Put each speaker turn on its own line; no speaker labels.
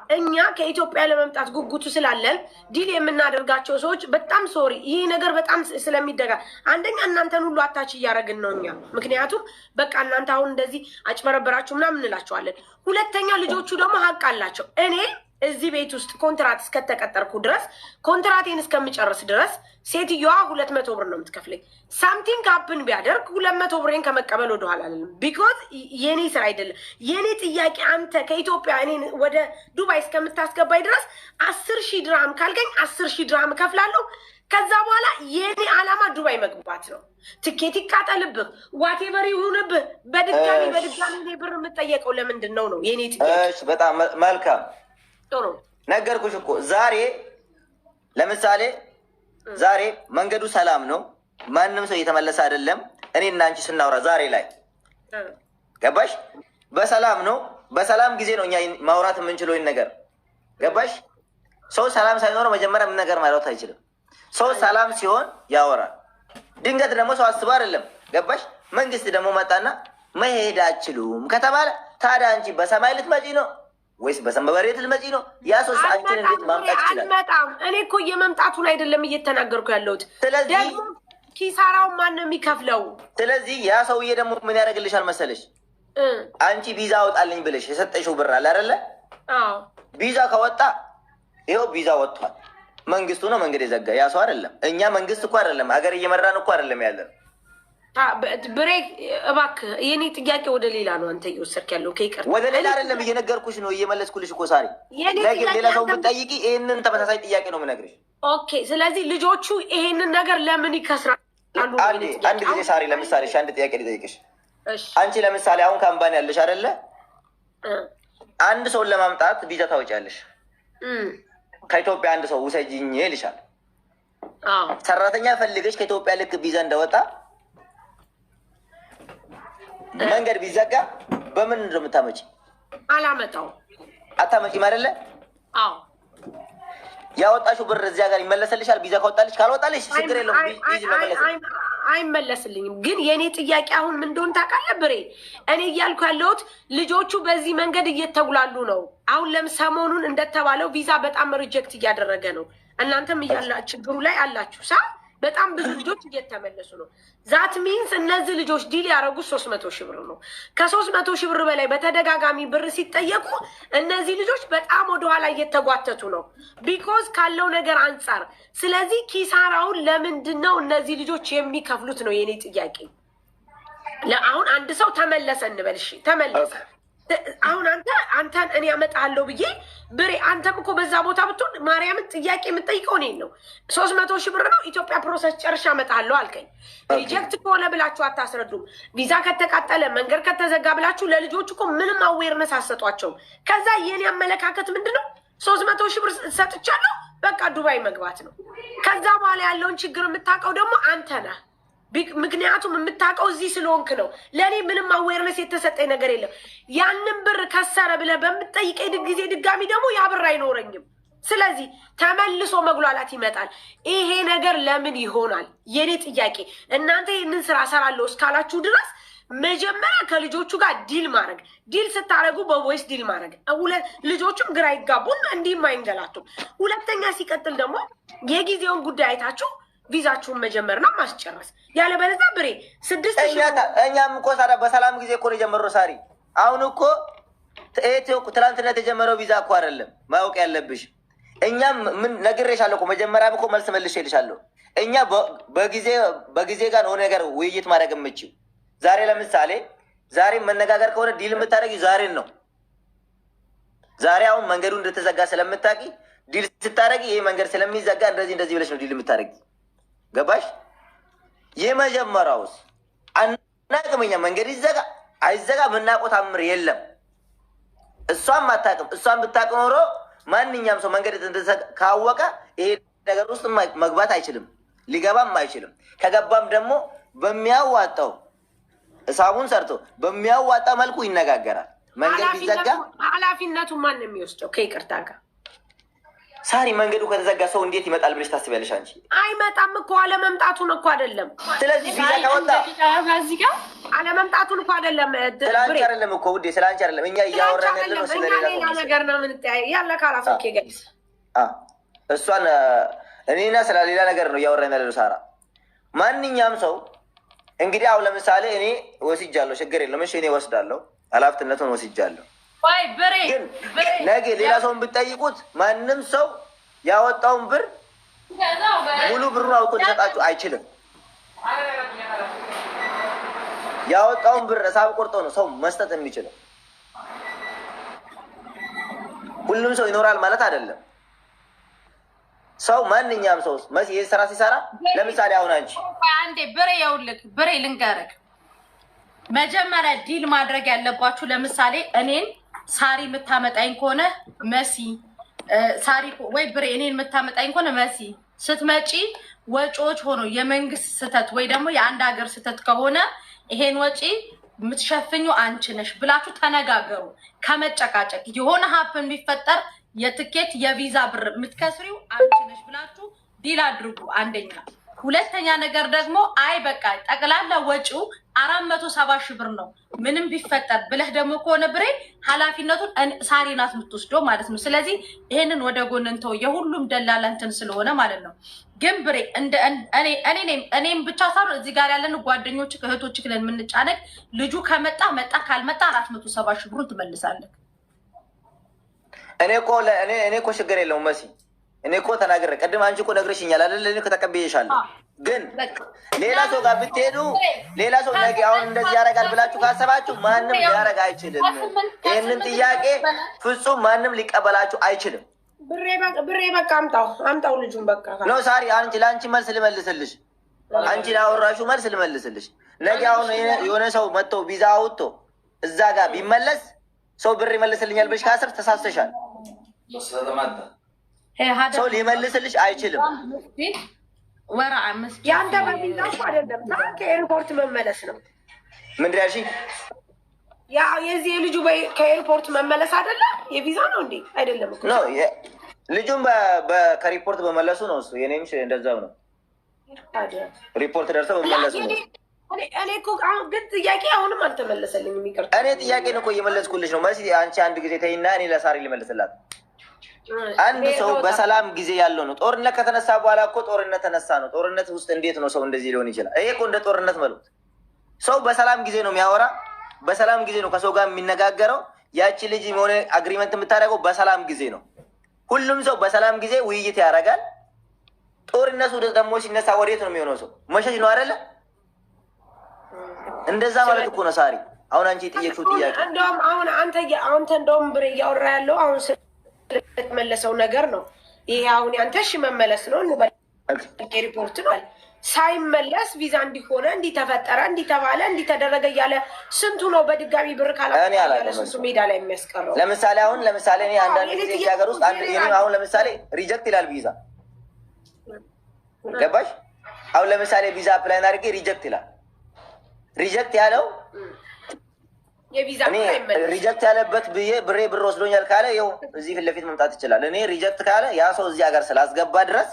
እኛ ከኢትዮጵያ ለመምጣት ጉጉቱ ስላለን ዲል የምናደርጋቸው ሰዎች በጣም ሶሪ፣ ይህ ነገር በጣም ስለሚደጋ አንደኛ እናንተን ሁሉ አታች እያደረግን ነው እኛ። ምክንያቱም በቃ እናንተ አሁን እንደዚህ አጭበረበራችሁ ምናምን እንላቸዋለን። ሁለተኛ ልጆቹ ደግሞ ሀቅ አላቸው። እኔ እዚህ ቤት ውስጥ ኮንትራት እስከተቀጠርኩ ድረስ ኮንትራቴን እስከምጨርስ ድረስ ሴትዮዋ 200 ብር ነው የምትከፍለኝ። ሳምቲንግ ሀፕን ቢያደርግ 200 ብሬን ከመቀበል ወደኋላ አለም። ቢኮዝ የኔ ስራ አይደለም። የኔ ጥያቄ አንተ ከኢትዮጵያ እኔን ወደ ዱባይ እስከምታስገባኝ ድረስ 10,000 ድርሃም ካልገኝ 10,000 ድርሃም እከፍላለሁ። ከዛ በኋላ የኔ ዓላማ ዱባይ መግባት ነው። ትኬት ይቃጠልብህ ዋቴቨር ይሁንብህ፣ በድጋሚ ብር የምጠየቀው ለምንድን ነው የኔ ጥያቄ።
በጣም መልካም ነገርኩሽ እኮ ዛሬ ለምሳሌ ዛሬ መንገዱ ሰላም ነው፣ ማንም ሰው እየተመለሰ አይደለም። እኔ እና አንቺ ስናወራ ዛሬ ላይ ገባሽ? በሰላም ነው። በሰላም ጊዜ ነው እኛ ማውራት የምንችለው ነገር ገባሽ? ሰው ሰላም ሳይኖረው መጀመሪያ ምን ነገር ማለት አይችልም። ሰው ሰላም ሲሆን ያወራል። ድንገት ደግሞ ሰው አስባ አይደለም ገባሽ? መንግስት ደግሞ መጣና መሄድ አችሉም ከተባለ ታዲያ አንቺ በሰማይ ልትመጪ ነው ወይስ በሰንበበሬት ልትመጪ ነው? ያ ሰው አንቺን እንዴት ማምጣት ይችላል? አልመጣም። እኔ እኮ የመምጣቱን አይደለም እየተናገርኩ ያለሁት። ስለዚህ ኪሳራውን ማን ነው የሚከፍለው? ስለዚህ ያ ሰውዬ ደግሞ ምን ያደርግልሻል መሰለሽ? አንቺ ቪዛ አውጣልኝ ብለሽ የሰጠሽው ብር አለ አይደለ? አዎ። ቪዛ ከወጣ ይኸው ቪዛ ወጥቷል። መንግስቱ ነው መንገድ የዘጋ፣ ያ ሰው አይደለም። እኛ መንግስት እኮ አይደለም ሀገር እየመራን እኮ አይደለም ያለን። ብሬክ እባክህ፣ የኔ ጥያቄ ወደ ሌላ ነው አንተ እየወሰድክ ያለው። ከይቀር ወደ ሌላ አይደለም እየነገርኩሽ ነው እየመለስኩልሽ እኮ ሳሪ። ሌላ ሰው ብትጠይቂ ይሄንን ተመሳሳይ ጥያቄ ነው የምነግርሽ። ኦኬ። ስለዚህ ልጆቹ ይሄንን ነገር ለምን ይከስራሉ? አንድ ጊዜ ሳሪ፣ ለምሳሌ አንድ ጥያቄ ልጠይቅሽ። አንቺ ለምሳሌ አሁን ካምፓኒ ያለሽ አይደለ? አንድ ሰውን ለማምጣት ቪዛ ታወጫለሽ። ከኢትዮጵያ አንድ ሰው ውሰጂኝ ይልሻል። ሰራተኛ ፈልገሽ ከኢትዮጵያ ልክ ቪዛ እንደወጣ መንገድ ቢዘጋ በምን እንደምታመጪ? አላመጣው። አታመጪም አይደለ? አዎ። ያወጣሽው ብር እዚያ ጋር ይመለስልሻል። ቪዛ ካወጣልሽ፣ ካልወጣልሽ ችግር የለውም አይመለስልኝም። ግን የእኔ ጥያቄ አሁን ምን እንደሆነ ታውቃለህ ብሬ? እኔ እያልኩ ያለሁት ልጆቹ በዚህ መንገድ እየተጉላሉ ነው። አሁን ሰሞኑን እንደተባለው ቪዛ በጣም ሪጀክት እያደረገ ነው። እናንተም ችግሩ ላይ አላችሁ ሳ በጣም ብዙ ልጆች እየተመለሱ ነው። ዛት ሚንስ እነዚህ ልጆች ዲል ያደረጉት 300,000 ብር ነው። ከ300,000 ብር በላይ በተደጋጋሚ ብር ሲጠየቁ እነዚህ ልጆች በጣም ወደኋላ እየተጓተቱ ነው፣ ቢኮዝ ካለው ነገር አንጻር። ስለዚህ ኪሳራውን ለምንድን ነው እነዚህ ልጆች የሚከፍሉት ነው የኔ ጥያቄ። አሁን አንድ ሰው ተመለሰ እንበል፣ እሺ ተመለሰ። አሁን አንተን እኔ አመጣለሁ ብዬ ብሬ፣ አንተም እኮ በዛ ቦታ ብትሆን ማርያምን ጥያቄ የምጠይቀው እኔን ነው። 300,000 ብር ነው ኢትዮጵያ ፕሮሰስ ጨርሻ አመጣለሁ አልከኝ። ሪጀክት ከሆነ ብላችሁ አታስረዱም። ቪዛ ከተቃጠለ መንገድ ከተዘጋ ብላችሁ ለልጆቹ እኮ ምንም አዌርነስ አሰጧቸውም። ከዛ የኔ አመለካከት ምንድን ነው? 300,000 ብር ሰጥቻለሁ፣ በቃ ዱባይ መግባት ነው። ከዛ በኋላ ያለውን ችግር የምታውቀው ደግሞ አንተ ነህ። ምክንያቱም የምታውቀው እዚህ ስለሆንክ ነው። ለእኔ ምንም አዌርነስ የተሰጠኝ ነገር የለም። ያንን ብር ከሰረ ብለህ በምትጠይቀኝ ጊዜ ድጋሚ ደግሞ ያ ብር አይኖረኝም። ስለዚህ ተመልሶ መጉላላት ይመጣል። ይሄ ነገር ለምን ይሆናል? የኔ ጥያቄ እናንተ ይህንን ስራ እሰራለሁ እስካላችሁ ድረስ መጀመሪያ ከልጆቹ ጋር ዲል ማድረግ፣ ዲል ስታደርጉ በቮይስ ዲል ማድረግ፣ ልጆቹም ግራ ይጋቡም እንዲህም አይንገላቱም። ሁለተኛ ሲቀጥል ደግሞ የጊዜውን ጉዳይ አይታችሁ ቪዛችሁን መጀመርና ማስጨረስ። ያለበለዚያ ብሬ 6,000 እኛም እኮ ታዲያ በሰላም ጊዜ እኮ ነው የጀመረው ሳሪ። አሁን እኮ ትላንትና የተጀመረው ቪዛ እኮ አይደለም ማወቅ ያለብሽ። እኛም ምን ነግሬሻለሁ እኮ መጀመሪያም እኮ መልስ መልሼልሻለሁ። እኛ በጊዜ ጋር ሆነ ነገር ውይይት ማድረግ የምችው ዛሬ ለምሳሌ ዛሬ መነጋገር ከሆነ ዲል የምታደርጊው ዛሬን ነው። ዛሬ አሁን መንገዱ እንደተዘጋ ስለምታውቂ ዲል ስታደርጊ ይሄ መንገድ ስለሚዘጋ እንደዚህ ብለሽ ነው ዲል የምታደርጊ። ገባሽ? የመጀመሪያውስ አናቅምኛ መንገድ ይዘጋ አይዘጋ ምናውቀው ታምር የለም። እሷም አታውቅም። እሷም ብታውቅ ኖሮ ማንኛውም ሰው መንገድ ካወቀ ይሄ ነገር ውስጥ መግባት አይችልም፣ ሊገባም አይችልም። ከገባም ደግሞ በሚያዋጣው እሳቡን ሰርቶ በሚያዋጣ መልኩ ይነጋገራል። መንገድ ቢዘጋ ኃላፊነቱን ማን ነው የሚወስደው? ከይቅርታ ጋር ሳሪ መንገዱ ከተዘጋ ሰው እንዴት ይመጣል ብለሽ ታስቢያለሽ አንቺ?
አይመጣም እኮ አለመምጣቱን እኮ አይደለም።
ስለዚህ ቪዛ ካወጣ
እዚህ ጋር
አለመምጣቱን እኮ አይደለም።
ስለአንቺ አይደለም እኮ ውዴ፣ ስለአንቺ አይደለም። እኛ እያወራን ያለነው
ስለሌላ ነገር ነው። ምን ያለ ካላስ ኦኬ ጋይስ
እሷን እኔና ስለሌላ ነገር ነው እያወራን ያለነው ሳራ። ማንኛውም ሰው እንግዲህ አሁን ለምሳሌ እኔ ወስጃለሁ፣ ችግር የለም እሺ፣ እኔ ወስዳለሁ፣ ኃላፊነቱን ወስጃለሁ። ግን ነገ ሌላ ሰውን ብትጠይቁት ማንም ሰው ያወጣውን ብር ሙሉ ብሩን አውጥቶ ሊሰጣችሁ አይችልም። ያወጣውን ብር ሂሳብ ቆርጦ ነው ሰው መስጠት የሚችለው። ሁሉም ሰው ይኖራል ማለት አይደለም። ሰው ማንኛውም ሰው ይህ ስራ ሲሰራ ለምሳሌ አሁን አንቺ
አንዴ ብሬ የውልክ ብሬ ልንገርክ፣ መጀመሪያ ዲል ማድረግ ያለባችሁ ለምሳሌ እኔን ሳሪ የምታመጣኝ ከሆነ መሲ ሳሪ ወይ ብሬ እኔን የምታመጣኝ ከሆነ መሲ ስትመጪ ወጪዎች ሆኖ የመንግስት ስህተት ወይ ደግሞ የአንድ ሀገር ስህተት ከሆነ ይሄን ወጪ የምትሸፍኙ አንቺ ነሽ ብላችሁ ተነጋገሩ። ከመጨቃጨቅ የሆነ ሀፕን ቢፈጠር የትኬት የቪዛ ብር የምትከስሪው አንቺ ነሽ ብላችሁ ዲል አድርጉ። አንደኛ። ሁለተኛ ነገር ደግሞ አይ በቃ ጠቅላላ ወጪው 470 ሺህ ብር ነው ምንም ቢፈጠር ብለህ ደግሞ ከሆነ ብሬ ኃላፊነቱን ሳሪ ናት የምትወስደው ማለት ነው። ስለዚህ ይሄንን ወደ ጎን እንተው፣ የሁሉም ደላላ እንትን ስለሆነ ማለት ነው። ግን ብሬ እኔም ብቻ ሳይሆን እዚህ ጋር ያለን ጓደኞች እህቶች ክለን የምንጫነቅ ልጁ ከመጣ መጣ፣ ካልመጣ 470 ሺህ ብሩን ትመልሳለህ።
እኔ እኮ ችግር የለውም መሲ። እኔ እኮ ተናገረ ቅድም አንቺ እኮ ነግረሽኛል አይደል? እኔ ከተቀበየሻለሁ። ግን ሌላ ሰው ጋር ብትሄዱ ሌላ ሰው ነገ አሁን እንደዚህ ያደርጋል ብላችሁ ካሰባችሁ ማንም ሊያደርግ አይችልም። ይህንን ጥያቄ ፍጹም ማንም ሊቀበላችሁ አይችልም።
ብሬ በቃ አምጣው ልጁን በቃ
ነው ሳሪ። አንቺ ለአንቺ መልስ ልመልስልሽ፣ አንቺ ላወራሽው መልስ ልመልስልሽ። ነገ አሁን የሆነ ሰው መጥቶ ቪዛ አውጥቶ እዛ ጋር ቢመለስ ሰው ብር ይመልስልኛል ብለሽ ካሰብ ተሳስተሻል። ሰው ሊመልስልሽ አይችልም።
የአንተ በቪዛ እኮ አይደለም ከኤርፖርት መመለስ ነው።
ምንድን ያልሽኝ?
የዚህ የልጁ ከኤርፖርት መመለስ አይደለም የቪዛ ነው እንዴ? አይደለም እኮ
ነው። ልጁም ከሪፖርት በመለሱ ነው እሱ። የኔም እንደዛው ነው። ሪፖርት ደርሰው በመለሱ ነው።
እኔ እኮ ግን ጥያቄ አሁንም አልተመለሰልኝም። ይቅርታ።
እኔ ጥያቄን እኮ እየመለስኩልሽ ነው መሲ። አንቺ አንድ ጊዜ ተይና እኔ ለሳሪ ልመልስላት። አንድ ሰው በሰላም ጊዜ ያለው ነው። ጦርነት ከተነሳ በኋላ እኮ ጦርነት ተነሳ ነው። ጦርነት ውስጥ እንዴት ነው ሰው እንደዚህ ሊሆን ይችላል? ይሄ እኮ እንደ ጦርነት መሉት። ሰው በሰላም ጊዜ ነው የሚያወራ፣ በሰላም ጊዜ ነው ከሰው ጋር የሚነጋገረው። ያቺ ልጅ የሆነ አግሪመንት የምታደርገው በሰላም ጊዜ ነው። ሁሉም ሰው በሰላም ጊዜ ውይይት ያደርጋል። ጦርነቱ ደግሞ ሲነሳ ወዴት ነው የሚሆነው? ሰው መሸሽ ነው አይደለ? እንደዛ ማለት እኮ ነው ሳሪ። አሁን አንቺ የጠየቅሽው ጥያቄ
እንደውም አሁን አንተ እንደውም ብሬ እያወራ ያለው አሁን ስለተመለሰው ነገር ነው። ይሄ አሁን ያንተ እሺ መመለስ ነው እንበል፣ ሪፖርት ነው ሳይመለስ ቪዛ እንዲሆነ እንዲተፈጠረ እንዲተባለ እንዲተደረገ እያለ ስንቱ ነው በድጋሚ ብር ካላለ ስንቱ ሜዳ ላይ የሚያስቀረው።
ለምሳሌ እኔ አንዳንድ ጊዜ እዚህ ሀገር ውስጥ አሁን ለምሳሌ ሪጀክት ይላል ቪዛ። ገባሽ? አሁን ለምሳሌ ቪዛ አፕላይን አድርጌ ሪጀክት ይላል። ሪጀክት ያለው እኔ ሪጀክት ያለበት ብሬ ብር ወስዶኛል ካለ ይኸው እዚህ ፊት ለፊት መምጣት ይችላል። እኔ ሪጀክት ካለ ያ ሰው እዚህ ሀገር ስላስገባ ድረስ